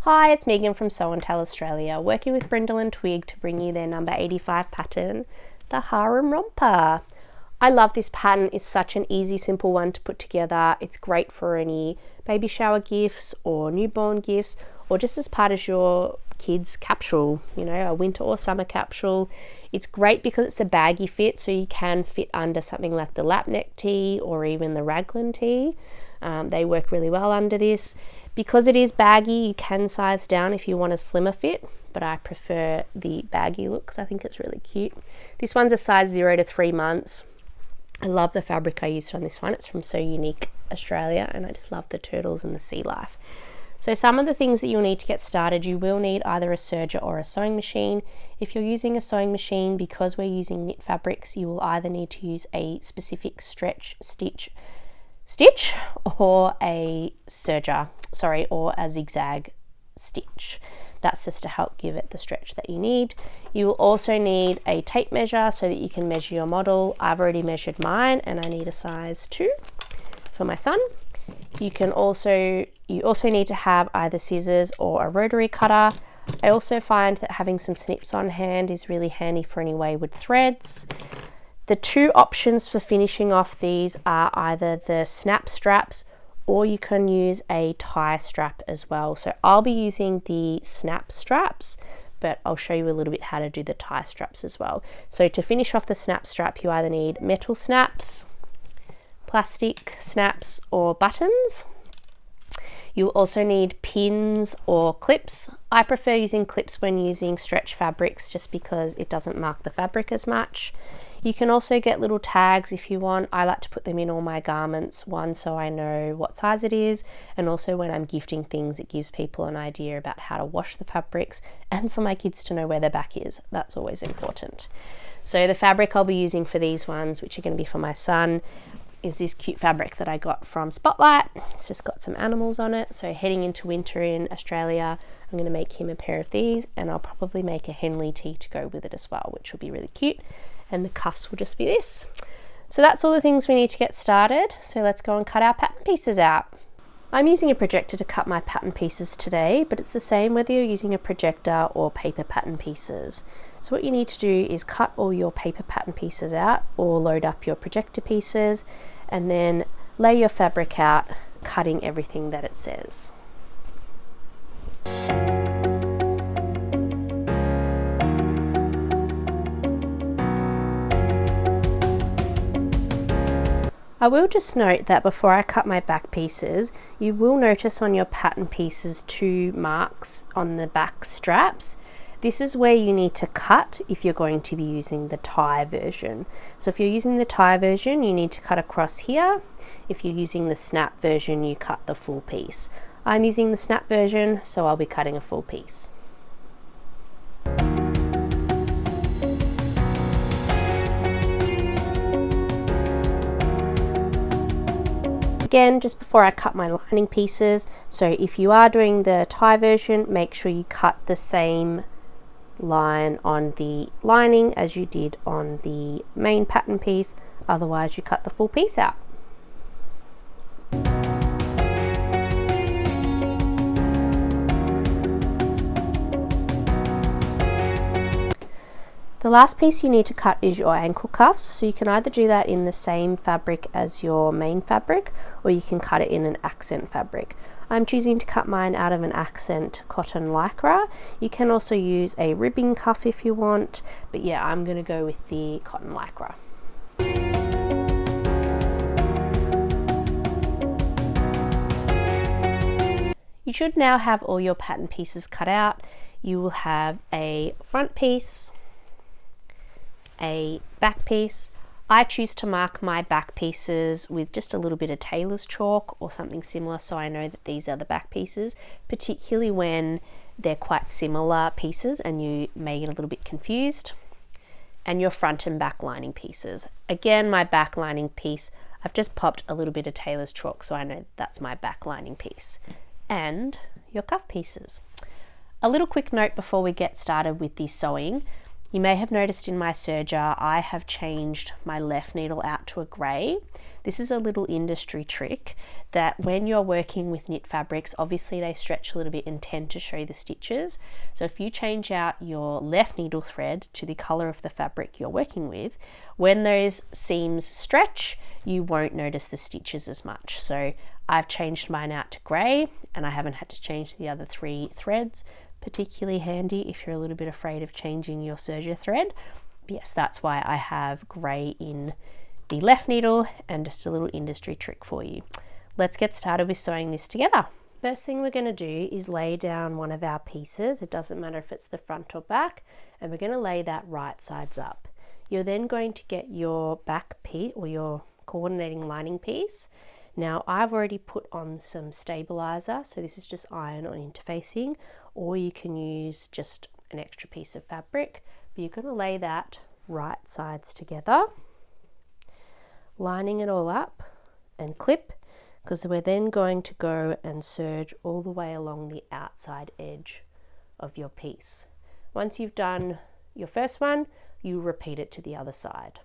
Hi, it's Megan from Sew and Tell Australia, working with Brindille and Twig to bring you their number 85 pattern, the Harem Romper. I love this pattern. It's such an easy, simple one to put together. It's great for any baby shower gifts or newborn gifts, or just as part of your kids' capsule, you know, a winter or summer capsule. It's great because it's a baggy fit, so you can fit under something like the lap neck tee or even the raglan tee. They work really well under this. Because it is baggy, you can size down if you want a slimmer fit, but I prefer the baggy look because I think it's really cute. This one's a size 0 to 3 months. I love the fabric I used on this one. It's from So Unique Australia, and I just love the turtles and the sea life. So some of the things that you'll need to get started, you will need either a serger or a sewing machine. If you're using a sewing machine, because we're using knit fabrics, you will either need to use a specific stitch or a serger, or a zigzag stitch. That's just to help give it the stretch that you need. You will also need a tape measure so that you can measure your model. I've already measured mine and I need a size 2 for my son. You also need to have either scissors or a rotary cutter. I also find that having some snips on hand is really handy for any wayward threads. The two options for finishing off these are either the snap straps, or you can use a tie strap as well. So I'll be using the snap straps, but I'll show you a little bit how to do the tie straps as well. So to finish off the snap strap, you either need metal snaps, plastic snaps, or buttons. You'll also need pins or clips. I prefer using clips when using stretch fabrics just because it doesn't mark the fabric as much. You can also get little tags if you want. I like to put them in all my garments, one, so I know what size it is, and also when I'm gifting things, it gives people an idea about how to wash the fabrics, and for my kids to know where their back is. That's always important. So the fabric I'll be using for these ones, which are going to be for my son, is this cute fabric that I got from Spotlight. It's just got some animals on it. So heading into winter in Australia, I'm going to make him a pair of these, and I'll probably make a Henley tee to go with it as well, which will be really cute. And the cuffs will just be this. So that's all the things we need to get started. So let's go and cut our pattern pieces out. I'm using a projector to cut my pattern pieces today, but it's the same whether you're using a projector or paper pattern pieces. So what you need to do is cut all your paper pattern pieces out, or load up your projector pieces, and then lay your fabric out, cutting everything that it says. I will just note that before I cut my back pieces, you will notice on your pattern pieces 2 marks on the back straps. This is where you need to cut if you're going to be using the tie version. So if you're using the tie version, you need to cut across here. If you're using the snap version, you cut the full piece. I'm using the snap version, so I'll be cutting a full piece. Again, just before I cut my lining pieces, so if you are doing the tie version, make sure you cut the same line on the lining as you did on the main pattern piece, otherwise you cut the full piece out. The last piece you need to cut is your ankle cuffs, so you can either do that in the same fabric as your main fabric, or you can cut it in an accent fabric. I'm choosing to cut mine out of an accent cotton lycra. You can also use a ribbing cuff if you want, but yeah, I'm going to go with the cotton lycra. You should now have all your pattern pieces cut out. You will have a front piece, a back piece. I choose to mark my back pieces with just a little bit of tailor's chalk or something similar, so I know that these are the back pieces, particularly when they're quite similar pieces and you may get a little bit confused. And your front and back lining pieces. Again, my back lining piece, I've just popped a little bit of tailor's chalk so I know that's my back lining piece. And your cuff pieces. A little quick note before we get started with the sewing. You may have noticed in my serger, I have changed my left needle out to a grey. This is a little industry trick that when you're working with knit fabrics, obviously they stretch a little bit and tend to show the stitches. So if you change out your left needle thread to the colour of the fabric you're working with, when those seams stretch, you won't notice the stitches as much. So I've changed mine out to grey and I haven't had to change the other 3 threads. Particularly handy if you're a little bit afraid of changing your serger thread. But yes, that's why I have grey in the left needle, and just a little industry trick for you. Let's get started with sewing this together. First thing we're going to do is lay down one of our pieces. It doesn't matter if it's the front or back, and we're going to lay that right sides up. You're then going to get your back piece or your coordinating lining piece. Now I've already put on some stabilizer, so this is just iron on interfacing, or you can use just an extra piece of fabric, but you're going to lay that right sides together, lining it all up and clip, because we're then going to go and serge all the way along the outside edge of your piece. Once you've done your first one, you repeat it to the other side.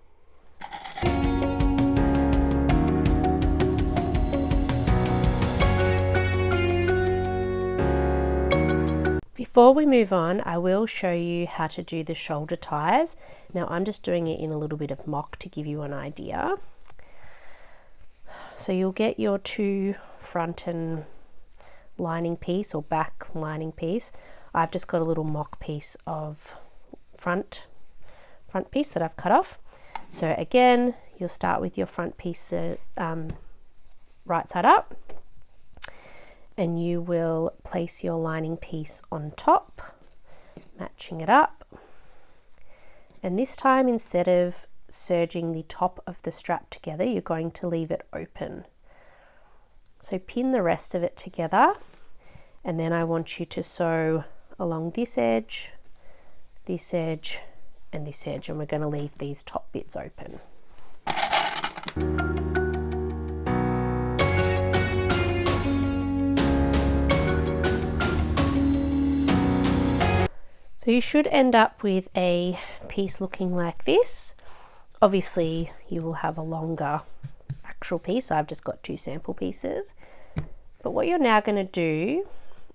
Before we move on, I will show you how to do the shoulder ties. Now I'm just doing it in a little bit of mock to give you an idea. So you'll get your 2 front and lining piece or back lining piece. I've just got a little mock piece of front piece that I've cut off. So again, you'll start with your front piece right side up, and you will place your lining piece on top, matching it up. And this time, instead of serging the top of the strap together, you're going to leave it open. So pin the rest of it together, and then I want you to sew along this edge, and this edge, and we're going to leave these top bits open. So you should end up with a piece looking like this. Obviously you will have a longer actual piece. I've just got 2 sample pieces. But what you're now going to do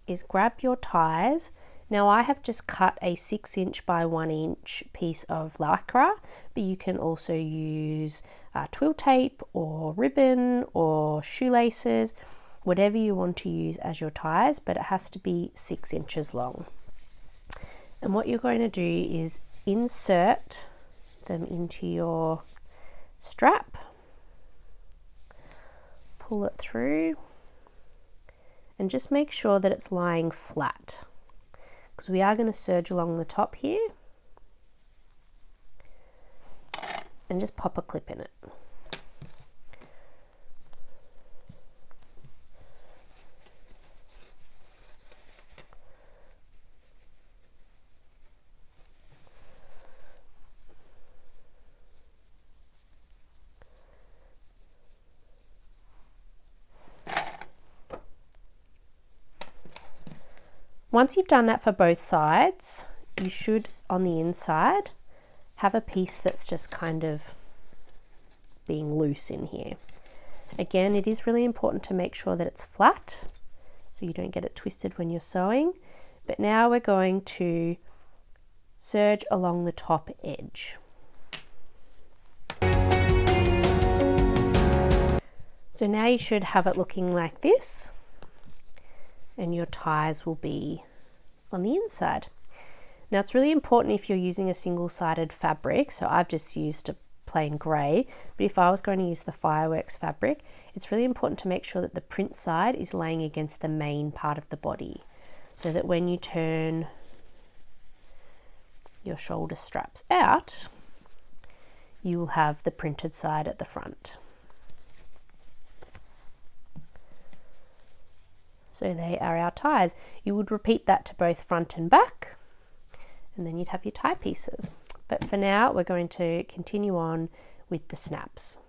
is grab your ties. Now I have just cut a 6" by 1" piece of lycra, but you can also use twill tape or ribbon or shoelaces, whatever you want to use as your ties, but it has to be 6 inches long. And what you're going to do is insert them into your strap, pull it through, and just make sure that it's lying flat, because we are going to serge along the top here, and just pop a clip in it. Once you've done that for both sides, you should, on the inside, have a piece that's just kind of being loose in here. Again, it is really important to make sure that it's flat so you don't get it twisted when you're sewing. But now we're going to serge along the top edge. So now you should have it looking like this, and your ties will be on the inside. Now it's really important if you're using a single-sided fabric, so I've just used a plain grey, but if I was going to use the Fireworks fabric, it's really important to make sure that the print side is laying against the main part of the body, so that when you turn your shoulder straps out, you will have the printed side at the front. So they are our ties. You would repeat that to both front and back, and then you'd have your tie pieces. But for now, we're going to continue on with the snaps.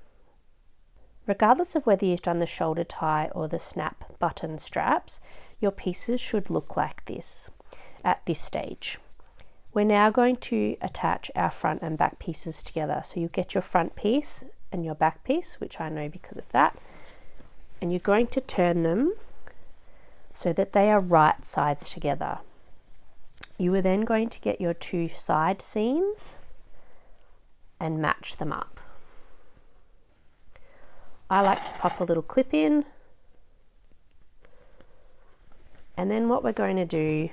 Regardless of whether you've done the shoulder tie or the snap button straps, your pieces should look like this at this stage. We're now going to attach our front and back pieces together. So you get your front piece and your back piece, which I know because of that, and you're going to turn them so that they are right sides together. You are then going to get your two side seams and match them up. I like to pop a little clip in, and then what we're going to do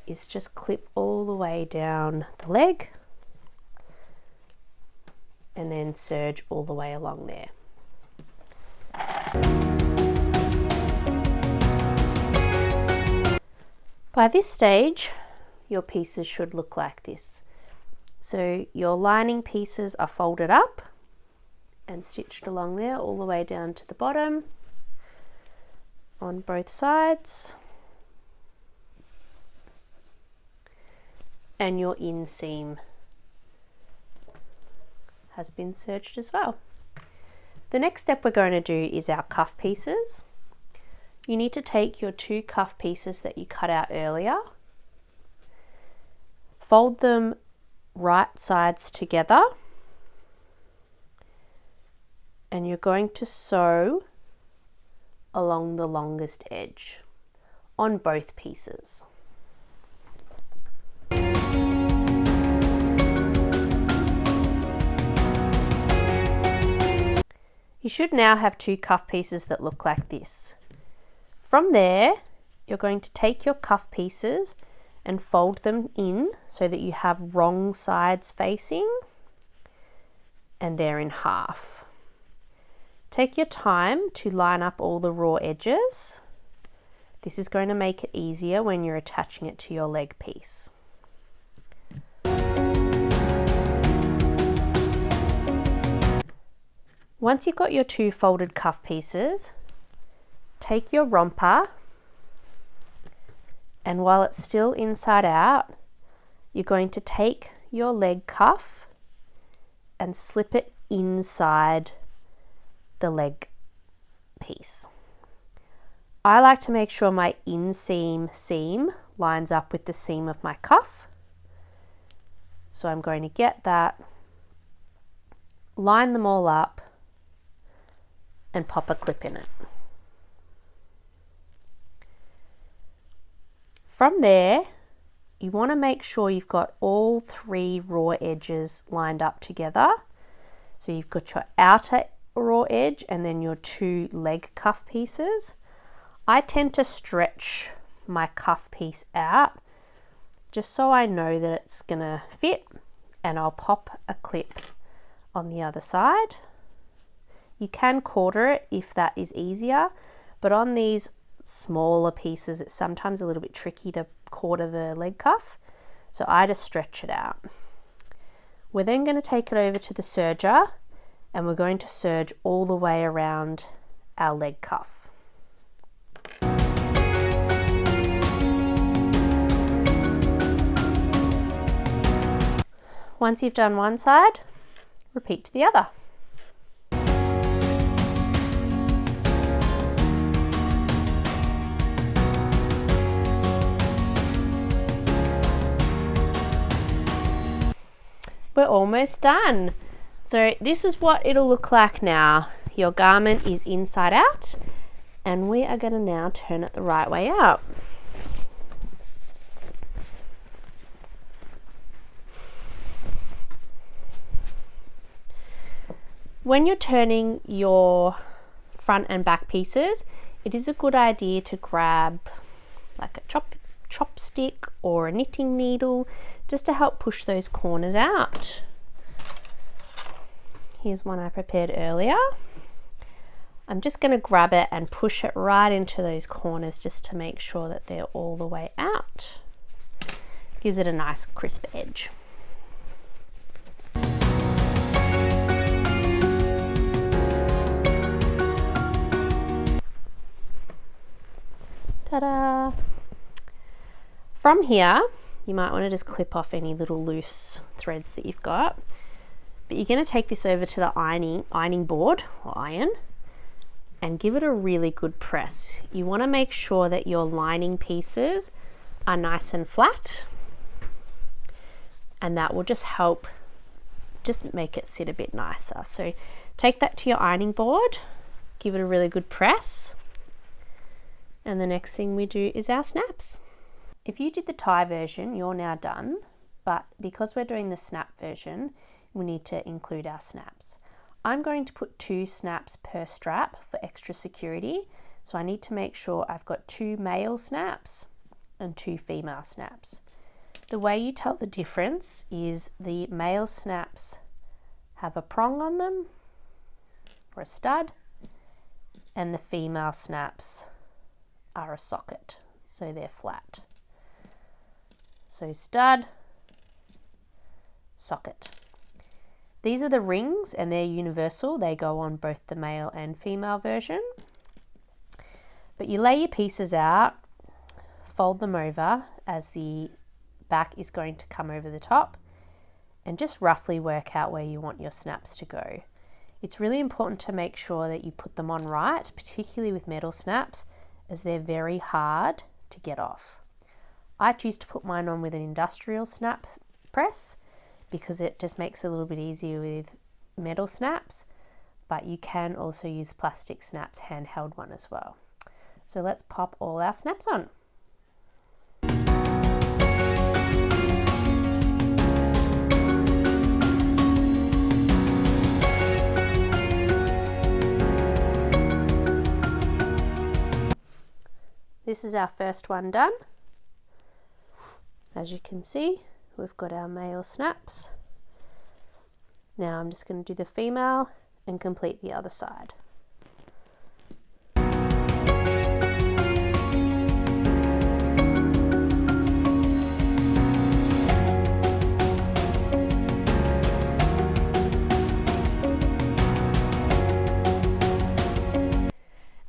is just clip all the way down the leg and then serge all the way along there. By this stage, your pieces should look like this. So your lining pieces are folded up and stitched along there all the way down to the bottom on both sides. And your inseam has been serged as well. The next step we're going to do is our cuff pieces. You need to take your two cuff pieces that you cut out earlier, fold them right sides together, and you're going to sew along the longest edge on both pieces. You should now have two cuff pieces that look like this. From there, you're going to take your cuff pieces and fold them in so that you have wrong sides facing, and they're in half. Take your time to line up all the raw edges. This is going to make it easier when you're attaching it to your leg piece. Once you've got your two folded cuff pieces, take your romper, and while it's still inside out, you're going to take your leg cuff and slip it inside the leg piece. I like to make sure my inseam seam lines up with the seam of my cuff. So I'm going to get that, line them all up, and pop a clip in it. From there, you want to make sure you've got all three raw edges lined up together. So you've got your outer raw edge and then your two leg cuff pieces. I tend to stretch my cuff piece out just so I know that it's gonna fit, and I'll pop a clip on the other side. You can quarter it if that is easier, but on these smaller pieces it's sometimes a little bit tricky to quarter the leg cuff, so I just stretch it out. We're then going to take it over to the serger, and we're going to serge all the way around our leg cuff. Once you've done one side, repeat to the other. We're almost done. So this is what it'll look like now. Your garment is inside out, and we are going to now turn it the right way out. When you're turning your front and back pieces, it is a good idea to grab like a chopstick or a knitting needle just to help push those corners out. Here's one I prepared earlier. I'm just going to grab it and push it right into those corners just to make sure that they're all the way out. Gives it a nice crisp edge. Ta-da! From here, you might want to just clip off any little loose threads that you've got. But you're going to take this over to the ironing board or iron and give it a really good press. You want to make sure that your lining pieces are nice and flat. and that will just help just make it sit a bit nicer. So take that to your ironing board, give it a really good press, and the next thing we do is our snaps. If you did the tie version, you're now done, but because we're doing the snap version, we need to include our snaps. I'm going to put 2 snaps per strap for extra security, so I need to make sure I've got 2 male snaps and 2 female snaps. The way you tell the difference is the male snaps have a prong on them or a stud, and the female snaps are a socket, so they're flat. So stud, socket. These are the rings and they're universal. They go on both the male and female version. But you lay your pieces out, fold them over as the back is going to come over the top, and just roughly work out where you want your snaps to go. It's really important to make sure that you put them on right, particularly with metal snaps, as they're very hard to get off. I choose to put mine on with an industrial snap press because it just makes it a little bit easier with metal snaps, but you can also use plastic snaps, handheld one as well. So let's pop all our snaps on. This is our first one done. As you can see, we've got our male snaps. Now I'm just going to do the female and complete the other side.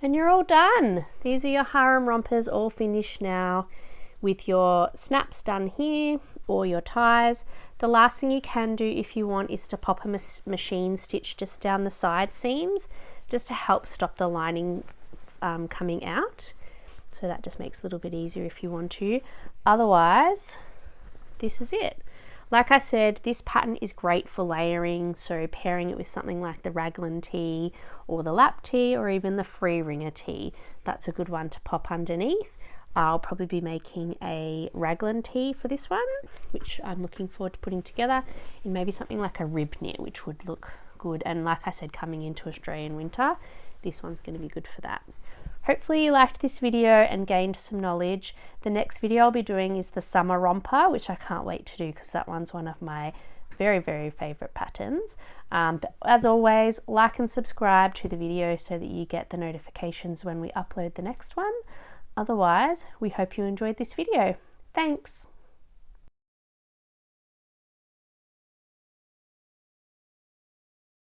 And you're all done. These are your harem rompers all finished now with your snaps done here or your ties. The last thing you can do if you want is to pop a machine stitch just down the side seams just to help stop the lining coming out. So that just makes it a little bit easier if you want to. Otherwise, this is it. Like I said, this pattern is great for layering, so pairing it with something like the raglan tee or the lap tee or even the free ringer tee. That's a good one to pop underneath. I'll probably be making a raglan tee for this one, which I'm looking forward to putting together in maybe something like a rib knit, which would look good. And like I said, coming into Australian winter, this one's going to be good for that. Hopefully you liked this video and gained some knowledge. The next video I'll be doing is the summer romper, which I can't wait to do because that one's one of my very, very favorite patterns. But as always, like and subscribe to the video so that you get the notifications when we upload the next one. Otherwise, we hope you enjoyed this video. Thanks.